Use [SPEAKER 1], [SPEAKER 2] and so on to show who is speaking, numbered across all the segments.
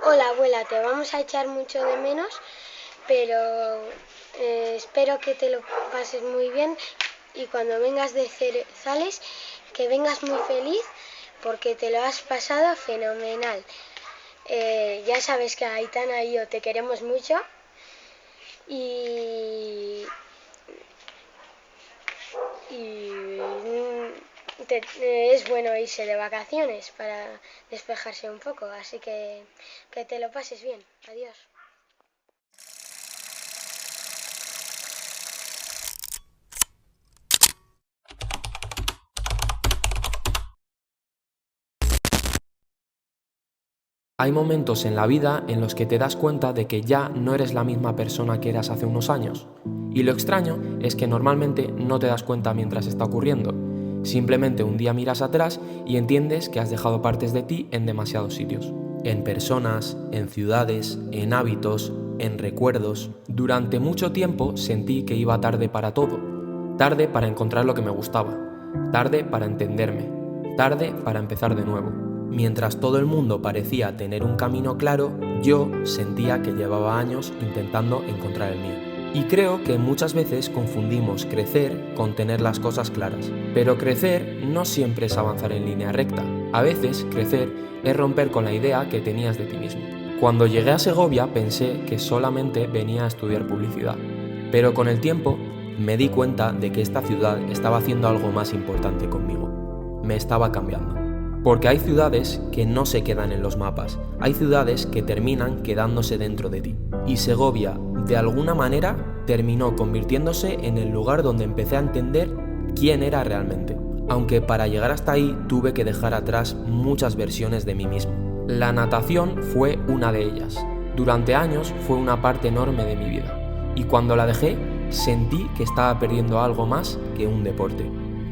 [SPEAKER 1] Hola abuela, te vamos a echar mucho de menos, pero espero que te lo pases muy bien y cuando vengas de Cerezales, que vengas muy feliz porque te lo has pasado fenomenal. Ya sabes que Aitana y yo te queremos mucho y, es bueno irse de vacaciones para despejarse un poco, así que te lo pases bien. Adiós.
[SPEAKER 2] Hay momentos en la vida en los que te das cuenta de que ya no eres la misma persona que eras hace unos años. Y lo extraño es que normalmente no te das cuenta mientras está ocurriendo. Simplemente un día miras atrás y entiendes que has dejado partes de ti en demasiados sitios. En personas, en ciudades, en hábitos, en recuerdos. Durante mucho tiempo sentí que iba tarde para todo. Tarde para encontrar lo que me gustaba. Tarde para entenderme. Tarde para empezar de nuevo. Mientras todo el mundo parecía tener un camino claro, yo sentía que llevaba años intentando encontrar el mío. Y creo que muchas veces confundimos crecer con tener las cosas claras. Pero crecer no siempre es avanzar en línea recta. A veces crecer es romper con la idea que tenías de ti mismo. Cuando llegué a Segovia pensé que solamente venía a estudiar publicidad. Pero con el tiempo me di cuenta de que esta ciudad estaba haciendo algo más importante conmigo. Me estaba cambiando. Porque hay ciudades que no se quedan en los mapas, hay ciudades que terminan quedándose dentro de ti. Y Segovia, de alguna manera, terminó convirtiéndose en el lugar donde empecé a entender quién era realmente. Aunque para llegar hasta ahí tuve que dejar atrás muchas versiones de mí mismo. La natación fue una de ellas. Durante años fue una parte enorme de mi vida. Y cuando la dejé, sentí que estaba perdiendo algo más que un deporte.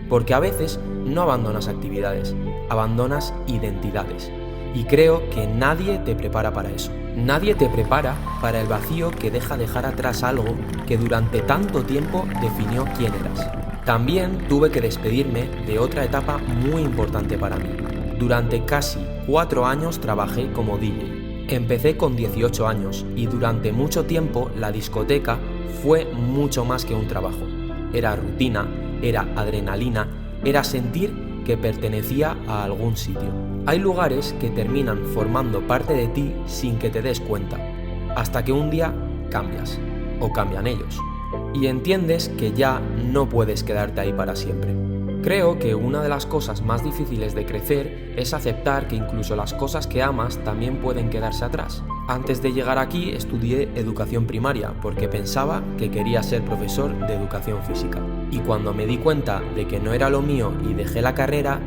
[SPEAKER 2] Porque a veces no abandonas actividades, abandonas identidades. Y creo que nadie te prepara para eso. Nadie te prepara para el vacío que deja dejar atrás algo que durante tanto tiempo definió quién eras. También tuve que despedirme de otra etapa muy importante para mí. Durante casi 4 años trabajé como DJ. Empecé con 18 años y durante mucho tiempo la discoteca fue mucho más que un trabajo. Era rutina, era adrenalina, era sentir que pertenecía a algún sitio. Hay lugares que terminan formando parte de ti sin que te des cuenta, hasta que un día cambias, o cambian ellos, y entiendes que ya no puedes quedarte ahí para siempre. Creo que una de las cosas más difíciles de crecer es aceptar que incluso las cosas que amas también pueden quedarse atrás. Antes de llegar aquí estudié educación primaria porque pensaba que quería ser profesor de educación física. Y cuando me di cuenta de que no era lo mío y dejé la carrera,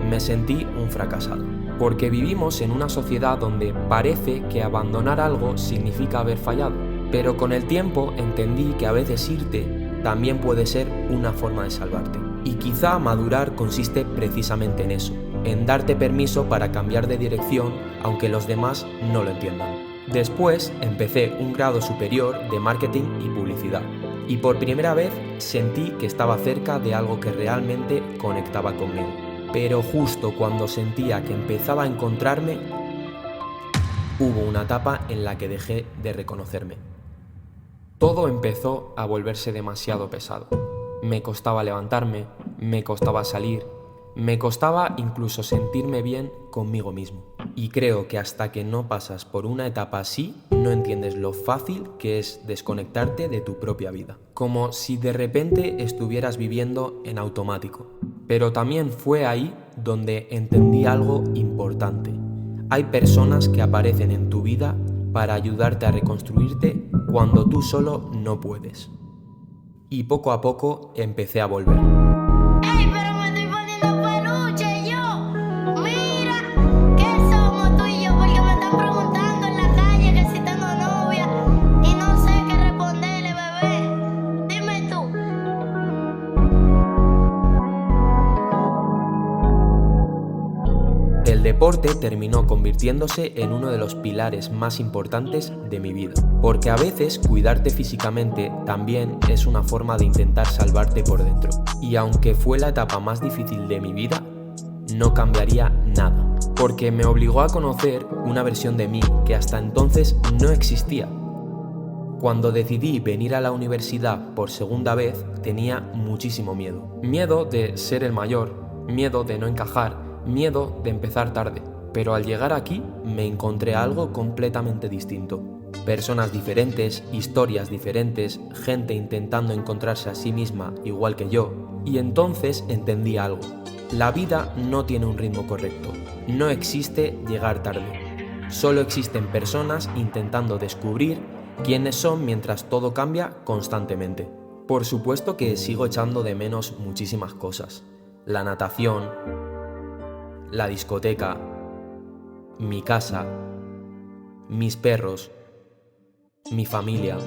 [SPEAKER 2] me sentí un fracasado. Porque vivimos en una sociedad donde parece que abandonar algo significa haber fallado. Pero con el tiempo entendí que a veces irte también puede ser una forma de salvarte. Y quizá madurar consiste precisamente en eso, en darte permiso para cambiar de dirección aunque los demás no lo entiendan. Después empecé un grado superior de marketing y publicidad y por primera vez sentí que estaba cerca de algo que realmente conectaba conmigo. Pero justo cuando sentía que empezaba a encontrarme, hubo una etapa en la que dejé de reconocerme. Todo empezó a volverse demasiado pesado. Me costaba levantarme, me costaba salir, me costaba incluso sentirme bien conmigo mismo. Y creo que hasta que no pasas por una etapa así, no entiendes lo fácil que es desconectarte de tu propia vida. Como si de repente estuvieras viviendo en automático. Pero también fue ahí donde entendí algo importante. Hay personas que aparecen en tu vida para ayudarte a reconstruirte cuando tú solo no puedes. Y poco a poco empecé a volver.
[SPEAKER 3] ¡Ey, pero me estoy poniendo peluche yo! Mira, ¿qué somos tú y yo? Porque me están preguntando en la calle que si tengo novia y no sé qué responderle, bebé. Dime tú.
[SPEAKER 2] El deporte terminó convirtiéndose en uno de los pilares más importantes de mi vida, porque a veces cuidarte físicamente también es una forma de intentar salvarte por dentro. Y aunque fue la etapa más difícil de mi vida, no cambiaría nada. porque me obligó a conocer una versión de mí que hasta entonces no existía. Cuando decidí venir a la universidad por segunda vez, tenía muchísimo miedo. Miedo de ser el mayor, miedo de no encajar, miedo de empezar tarde. Pero al llegar aquí me encontré algo completamente distinto. Personas diferentes, historias diferentes, gente intentando encontrarse a sí misma igual que yo. Y entonces entendí algo. La vida no tiene un ritmo correcto. No existe llegar tarde. Solo existen personas intentando descubrir quiénes son mientras todo cambia constantemente. Por supuesto que sigo echando de menos muchísimas cosas. La natación, la discoteca, mi casa, mis perros, mi familia.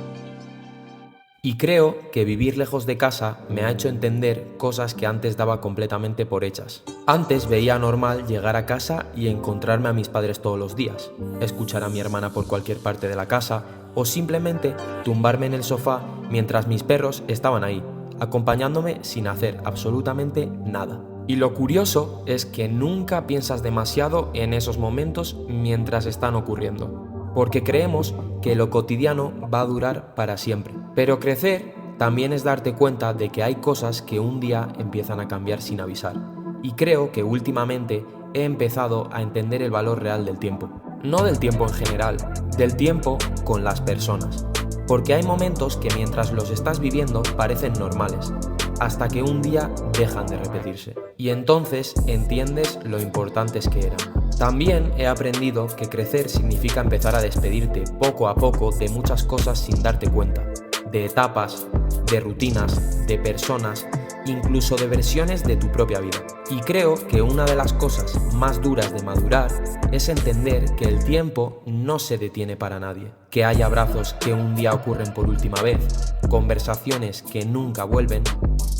[SPEAKER 2] Y creo que vivir lejos de casa me ha hecho entender cosas que antes daba completamente por hechas. Antes veía normal llegar a casa y encontrarme a mis padres todos los días, escuchar a mi hermana por cualquier parte de la casa o simplemente tumbarme en el sofá mientras mis perros estaban ahí, acompañándome sin hacer absolutamente nada. Y lo curioso es que nunca piensas demasiado en esos momentos mientras están ocurriendo, porque creemos que lo cotidiano va a durar para siempre. Pero crecer también es darte cuenta de que hay cosas que un día empiezan a cambiar sin avisar. Y creo que últimamente he empezado a entender el valor real del tiempo. No del tiempo en general, del tiempo con las personas. Porque hay momentos que mientras los estás viviendo parecen normales, hasta que un día dejan de repetirse. Y entonces entiendes lo importantes que eran. También he aprendido que crecer significa empezar a despedirte poco a poco de muchas cosas sin darte cuenta. De etapas, de rutinas, de personas, incluso de versiones de tu propia vida. Y creo que una de las cosas más duras de madurar es entender que el tiempo no se detiene para nadie. Que hay abrazos que un día ocurren por última vez, conversaciones que nunca vuelven,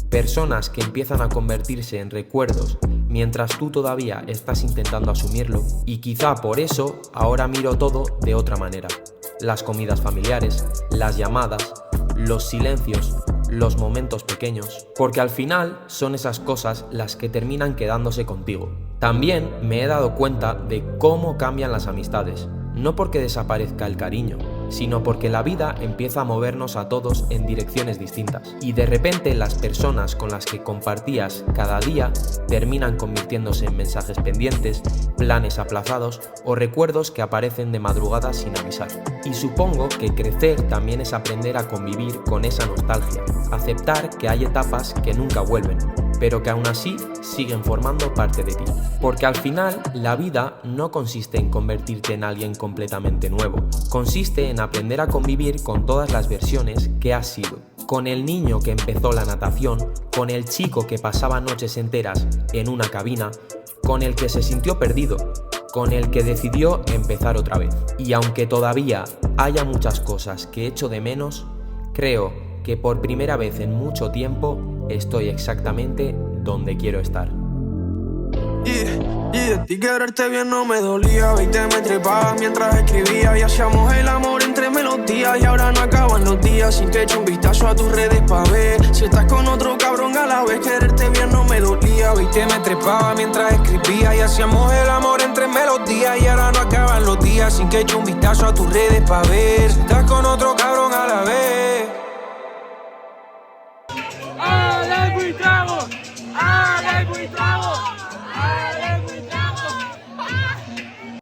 [SPEAKER 2] personas que empiezan a convertirse en recuerdos mientras tú todavía estás intentando asumirlo, y quizá por eso ahora miro todo de otra manera. Las comidas familiares, las llamadas, los silencios, los momentos pequeños, porque al final son esas cosas las que terminan quedándose contigo. También me he dado cuenta de cómo cambian las amistades, no porque desaparezca el cariño, sino porque la vida empieza a movernos a todos en direcciones distintas. Y de repente las personas con las que compartías cada día terminan convirtiéndose en mensajes pendientes, planes aplazados o recuerdos que aparecen de madrugada sin avisar. Y supongo que crecer también es aprender a convivir con esa nostalgia, aceptar que hay etapas que nunca vuelven, pero que aún así siguen formando parte de ti. Porque al final, la vida no consiste en convertirte en alguien completamente nuevo, consiste en aprender a convivir con todas las versiones que has sido. Con el niño que empezó la natación, con el chico que pasaba noches enteras en una cabina, con el que se sintió perdido, con el que decidió empezar otra vez. Y aunque todavía haya muchas cosas que echo de menos, creo que por primera vez en mucho tiempo estoy exactamente donde quiero estar.
[SPEAKER 4] Y de ti quererte bien no me dolía, veinte me trepaba mientras escribía y hacíamos el amor entre melodías. Y ahora no acaban los días sin que eche un vistazo a tus redes pa' ver si estás con otro cabrón a la vez. Quererte bien no me dolía, veinte me trepaba mientras escribía y hacíamos el amor entre melodías. Y ahora no acaban los días sin que eche un vistazo a tus redes pa' ver si estás con otro cabrón a la vez.